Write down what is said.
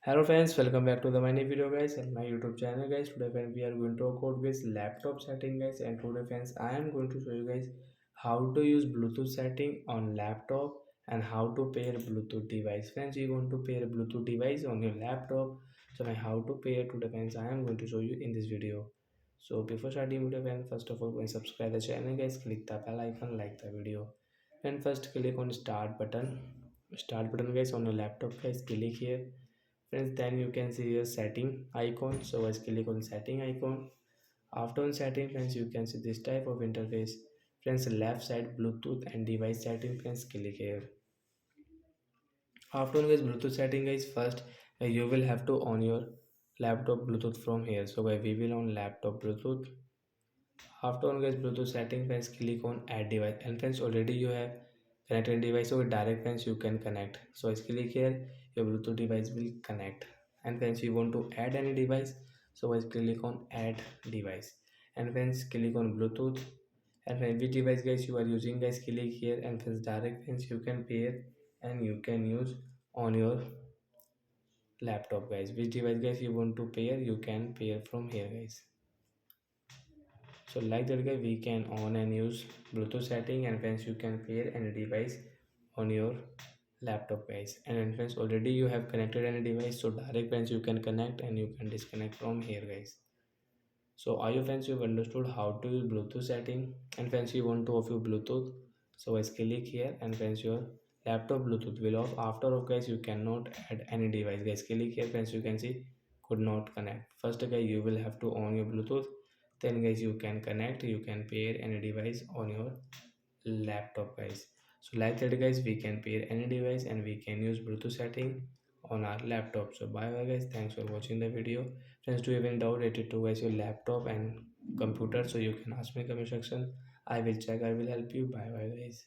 Hello friends, welcome back to the my new video guys and my YouTube channel guys. Today friends we are going to talk about guys laptop setting guys, and today friends I am going to show you guys how to use Bluetooth setting on laptop and how to pair Bluetooth device. Friends, you want to pair Bluetooth device on your laptop. So now how to pair today friends I am going to show you in this video. So before starting video friends, first of all go and subscribe the channel guys, click the bell icon, like the video. And first click on start button. Start button guys on your laptop guys, click here. Friends, then you can see a setting icon, so let's click on setting icon. After on setting friends, you can see this type of interface. Friends, left side Bluetooth and device setting, friends, click here. After on guys Bluetooth setting guys, first you will have to on your laptop Bluetooth from here. So guys, we will on laptop Bluetooth. After on guys Bluetooth setting friends, click on add device, and friends already you have connected device, so direct friends you can connect. So let's click here, your Bluetooth device will connect. And friends, you want to add any device, so let's click on add device, and friends click on Bluetooth. And when which device guys you are using guys, click here, and friends direct friends you can pair and you can use on your laptop guys. Which device guys you want to pair, you can pair from here guys. So like that guy, we can on and use Bluetooth setting, and friends you can pair any device on your laptop guys. And then friends already you have connected any device, so direct friends you can connect and you can disconnect from here guys. So are you friends, you've understood how to use Bluetooth setting. And friends, you want to off your Bluetooth, so I click here, and friends your laptop Bluetooth will off. After of guys, you cannot add any device guys, click here friends, you can see could not connect. First guys, you will have to on your Bluetooth, then guys you can connect, you can pair any device on your laptop guys. So like that guys, we can pair any device and we can use Bluetooth setting on our laptop. So bye bye guys, thanks for watching the video. Friends, do you have any doubt related to guys your laptop and computer, so you can ask me in comment section. I will check, I will help you. Bye bye guys.